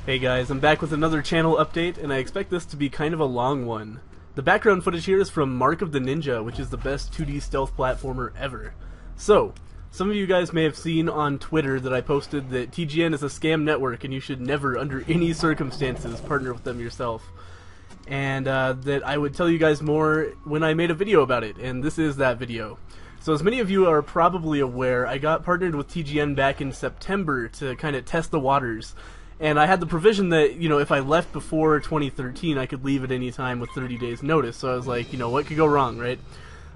Hey guys, I'm back with another channel update, and I expect this to be kind of a long one. The background footage here is from Mark of the Ninja, which is the best 2D stealth platformer ever. So, some of you guys may have seen on Twitter that I posted that TGN is a scam network and you should never, under any circumstances, partner with them yourself. And that I would tell you guys more when I made a video about it, and this is that video. So as many of you are probably aware, I got partnered with TGN back in September to kind of test the waters. And I had the provision that, you know, if I left before 2013, I could leave at any time with 30 days notice. So I was like, you know, what could go wrong, right?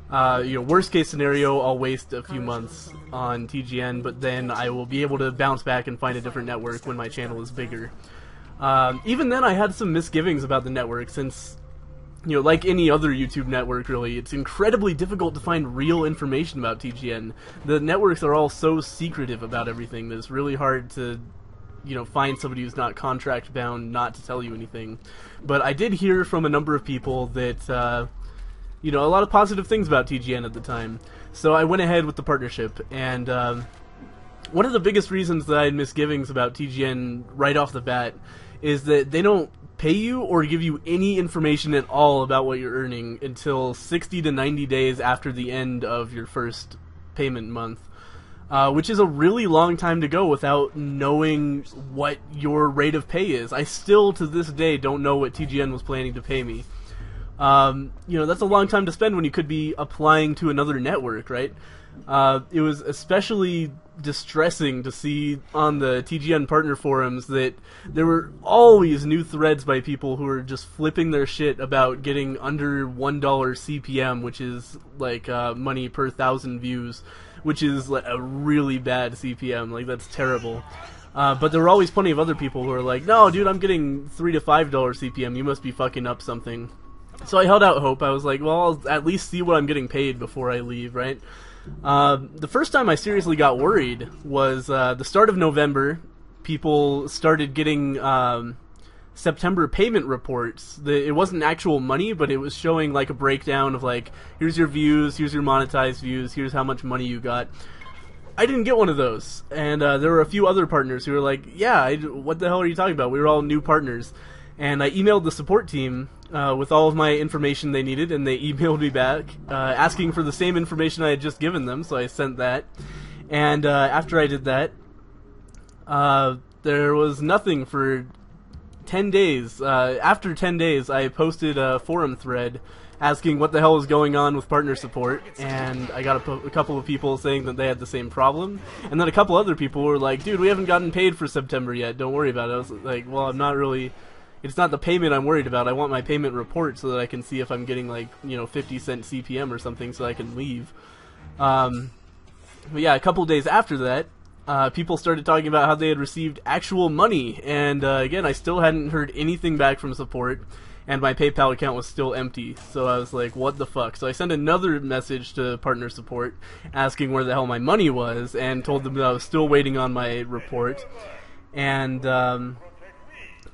Worst case scenario, I'll waste a few months on TGN, but then I will be able to bounce back and find a different network when my channel is bigger. Even then, I had some misgivings about the network since, you know, like any other YouTube network, really, it's incredibly difficult to find real information about TGN. The networks are all so secretive about everything that it's really hard to, you know, find somebody who's not contract bound not to tell you anything. But I did hear from a number of people that, you know, a lot of positive things about TGN at the time. So I went ahead with the partnership, and one of the biggest reasons that I had misgivings about TGN right off the bat is that they don't pay you or give you any information at all about what you're earning until 60 to 90 days after the end of your first payment month. Which is a really long time to go without knowing what your rate of pay is. I still, to this day, don't know what TGN was planning to pay me. You know, that's a long time to spend when you could be applying to another network, right? It was especially distressing to see on the TGN partner forums that there were always new threads by people who were just flipping their shit about getting under $1 CPM, which is like money per 1,000 views, which is like a really bad CPM. Like, that's terrible. But there were always plenty of other people who were like, no, dude, I'm getting $3 to $5 CPM. You must be fucking up something. So I held out hope. I was like, well, I'll at least see what I'm getting paid before I leave, right? The first time I seriously got worried was the start of November. People started getting September payment reports. It wasn't actual money, but it was showing like a breakdown of like, here's your views, here's your monetized views, here's how much money you got. I didn't get one of those, and there were a few other partners who were like, yeah, what the hell are you talking about? We were all new partners. And I emailed the support team with all of my information they needed, and they emailed me back asking for the same information I had just given them, so I sent that. And after I did that, there was nothing for 10 days. After 10 days, I posted a forum thread asking what the hell was going on with partner support, and I got a couple of people saying that they had the same problem, and then a couple other people were like, dude, we haven't gotten paid for September yet, don't worry about it. I was like, well, I'm not really... It's not the payment I'm worried about. I want my payment report so that I can see if I'm getting, like, you know, 50-cent CPM or something so I can leave. But yeah, a couple days after that, people started talking about how they had received actual money, and again, I still hadn't heard anything back from support, and my PayPal account was still empty, so I was like, what the fuck? So I sent another message to partner support asking where the hell my money was, and told them that I was still waiting on my report, and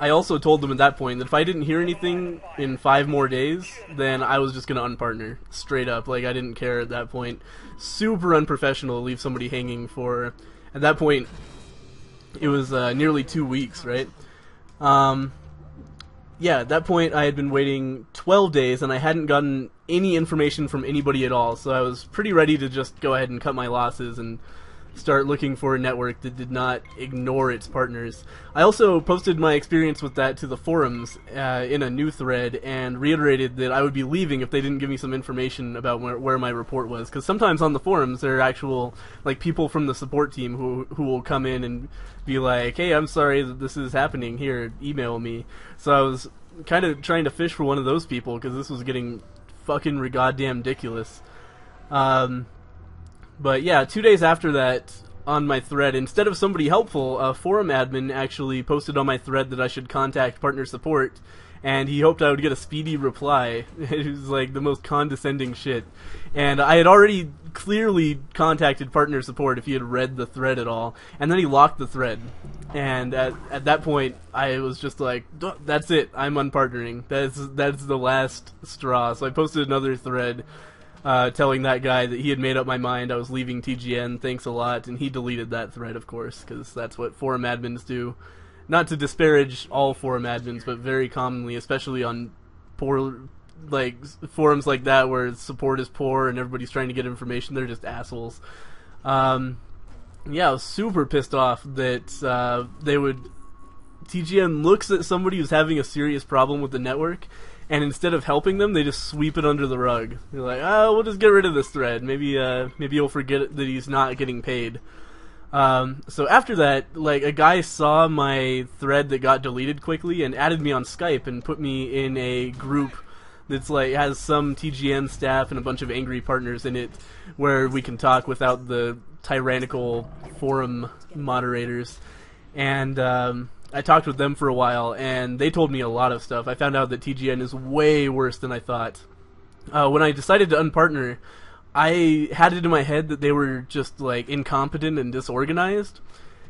I also told them at that point that if I didn't hear anything in 5 more days, then I was just going to unpartner, straight up. Like, I didn't care at that point. Super unprofessional to leave somebody hanging for... At that point, it was nearly 2 weeks, right? Yeah, at that point, I had been waiting 12 days, and I hadn't gotten any information from anybody at all, so I was pretty ready to just go ahead and cut my losses and start looking for a network that did not ignore its partners. I also posted my experience with that to the forums in a new thread and reiterated that I would be leaving if they didn't give me some information about where my report was, because sometimes on the forums there are actual, like, people from the support team who will come in and be like, hey, I'm sorry that this is happening, here, email me. So I was kind of trying to fish for one of those people because this was getting fucking goddamn ridiculous. But yeah, 2 days after that, on my thread, instead of somebody helpful, a forum admin actually posted on my thread that I should contact partner support, and he hoped I would get a speedy reply. It was like the most condescending shit. And I had already clearly contacted partner support if he had read the thread at all, and then he locked the thread. And at that point, I was just like, that's it, I'm unpartnering. That's the last straw. So I posted another thread telling that guy that he had made up my mind, I was leaving TGN, thanks a lot, and he deleted that thread, of course, because that's what forum admins do. not to disparage all forum admins, but very commonly, especially on poor, like, forums like that where support is poor and everybody's trying to get information, they're just assholes. Yeah, I was super pissed off that TGN looks at somebody who's having a serious problem with the network, and instead of helping them, they just sweep it under the rug. They're like, oh, we'll just get rid of this thread. Maybe he'll forget that he's not getting paid. So after that, like, a guy saw my thread that got deleted quickly and added me on Skype and put me in a group that's like has some TGN staff and a bunch of angry partners in it, where we can talk without the tyrannical forum moderators. And I talked with them for a while, and they told me a lot of stuff. I found out that TGN is way worse than I thought. When I decided to unpartner, I had it in my head that they were just like incompetent and disorganized,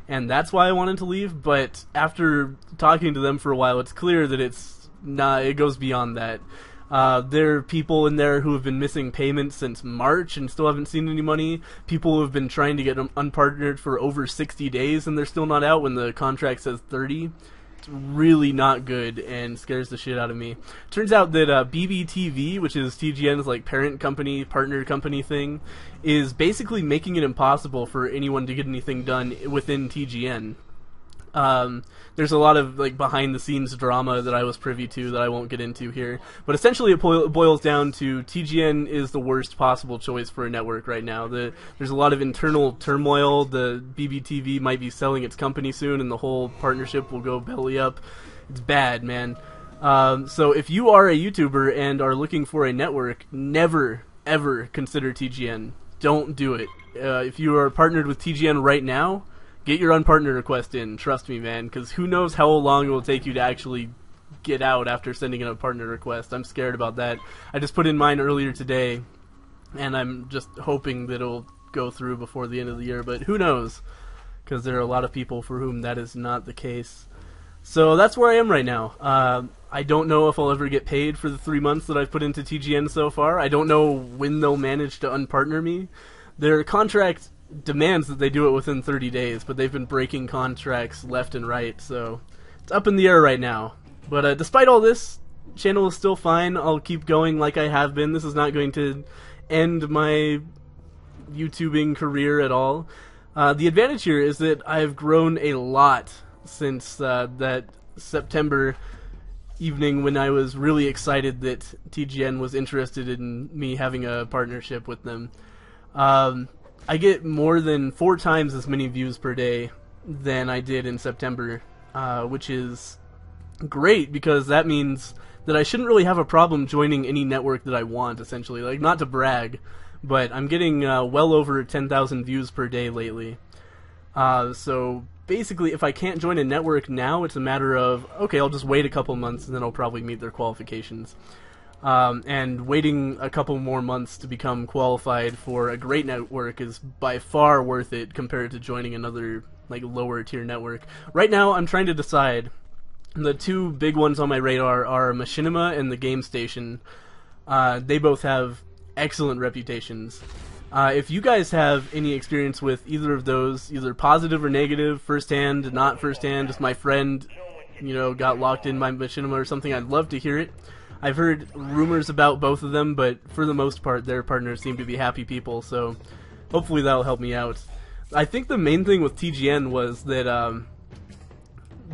and that's why I wanted to leave. But after talking to them for a while, it's clear that it's not. It goes beyond that. There are people in there who have been missing payments since March and still haven't seen any money. People who have been trying to get unpartnered for over 60 days and they're still not out when the contract says 30. It's really not good and scares the shit out of me. Turns out that BBTV, which is TGN's like parent company, partner company thing, is basically making it impossible for anyone to get anything done within TGN. There's a lot of like behind the scenes drama that I was privy to that I won't get into here, but essentially it boils down to TGN is the worst possible choice for a network right now. There's a lot of internal turmoil. The BBTV might be selling its company soon and the whole partnership will go belly up. It's bad, man. So if you are a YouTuber and are looking for a network, never ever consider TGN. Don't do it. If you are partnered with TGN right now, get your unpartner request in. Trust me, man, because who knows how long it will take you to actually get out after sending in a partner request. I'm scared about that. I just put in mine earlier today, and I'm just hoping that it'll go through before the end of the year, but who knows, because there are a lot of people for whom that is not the case. So that's where I am right now. I don't know if I'll ever get paid for the 3 months that I've put into TGN so far. I don't know when they'll manage to unpartner me. Their contract demands that they do it within 30 days, but they've been breaking contracts left and right, so it's up in the air right now. But despite all this, channel is still fine. I'll keep going like I have been. This is not going to end my YouTubing career at all. The advantage here is that I've grown a lot since that September evening when I was really excited that TGN was interested in me having a partnership with them. I get more than 4 times as many views per day than I did in September, which is great because that means that I shouldn't really have a problem joining any network that I want, essentially. Like, not to brag, but I'm getting well over 10,000 views per day lately. So basically, if I can't join a network now, it's a matter of, okay, I'll just wait a couple months and then I'll probably meet their qualifications. And waiting a couple more months to become qualified for a great network is by far worth it compared to joining another like lower tier network. Right now I'm trying to decide. The 2 big ones on my radar are Machinima and the Game Station. They both have excellent reputations. If you guys have any experience with either of those, either positive or negative, firsthand, not firsthand, just my friend, you know, got locked in by Machinima or something, I'd love to hear it. I've heard rumors about both of them, but for the most part, their partners seem to be happy people, so hopefully that'll help me out. I think the main thing with TGN was that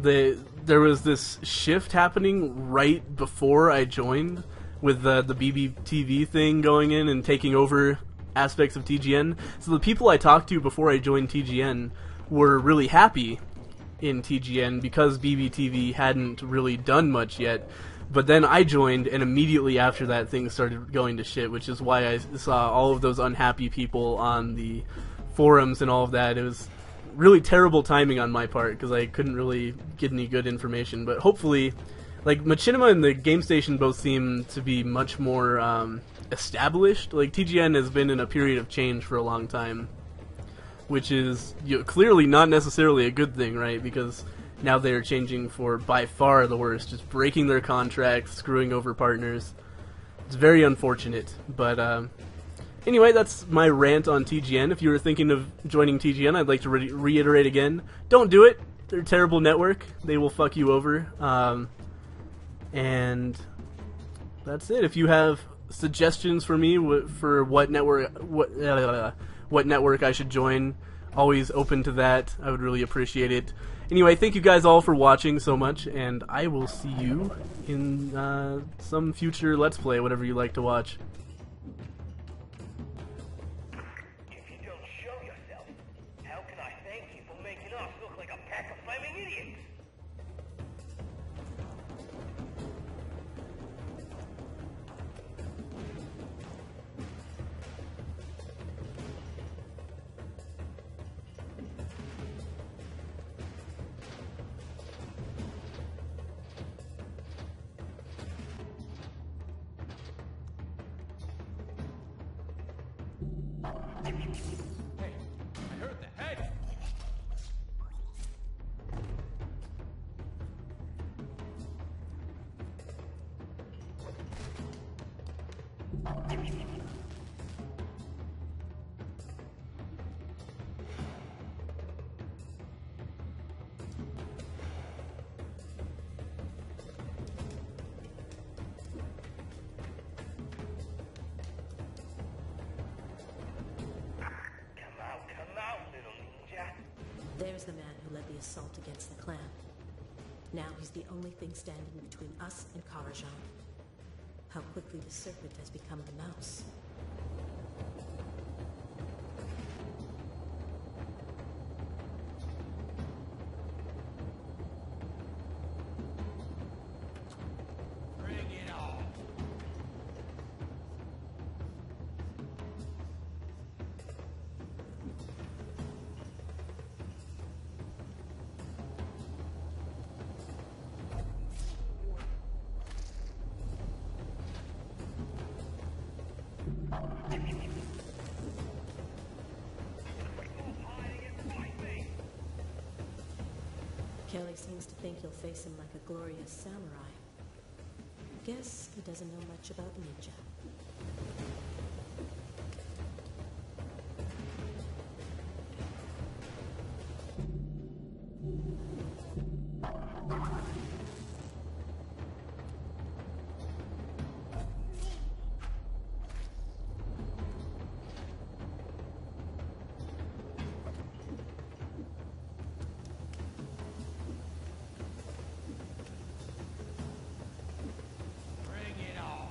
there was this shift happening right before I joined, with the BBTV thing going in and taking over aspects of TGN. So the people I talked to before I joined TGN were really happy in TGN because BBTV hadn't really done much yet. But then I joined, and immediately after that, things started going to shit, which is why I saw all of those unhappy people on the forums and all of that. It was really terrible timing on my part, because I couldn't really get any good information. But hopefully, like, Machinima and the Game Station both seem to be much more established. Like, TGN has been in a period of change for a long time, which is clearly not necessarily a good thing, right? Because now they are changing for by far the worst, just breaking their contracts, screwing over partners. It's very unfortunate, but anyway, that's my rant on TGN. If you were thinking of joining TGN, I'd like to reiterate again, don't do it. they're a terrible network. They will fuck you over. And that's it. If you have suggestions for me for what network I should join, always open to that. I would really appreciate it. Anyway, thank you guys all for watching so much, and I will see you in some future Let's Play, whatever you like to watch. If you don't show yourself, how can I thank you for making us look like a pack of flaming idiots? Hey, I heard the head! Come out, little ninja. There's the man who led the assault against the clan. Now he's the only thing standing between us and Karajan. How quickly the serpent has become the mouse. Bring it on! Kelly seems to think you'll face him like a glorious samurai. Guess he doesn't know much about ninja. Bring it on!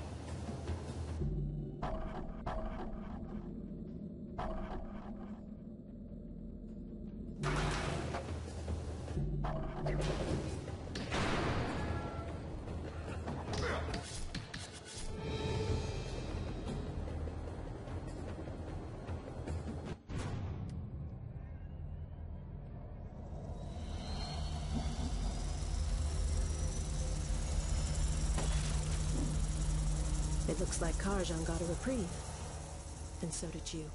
It looks like Karajan got a reprieve. And so did you.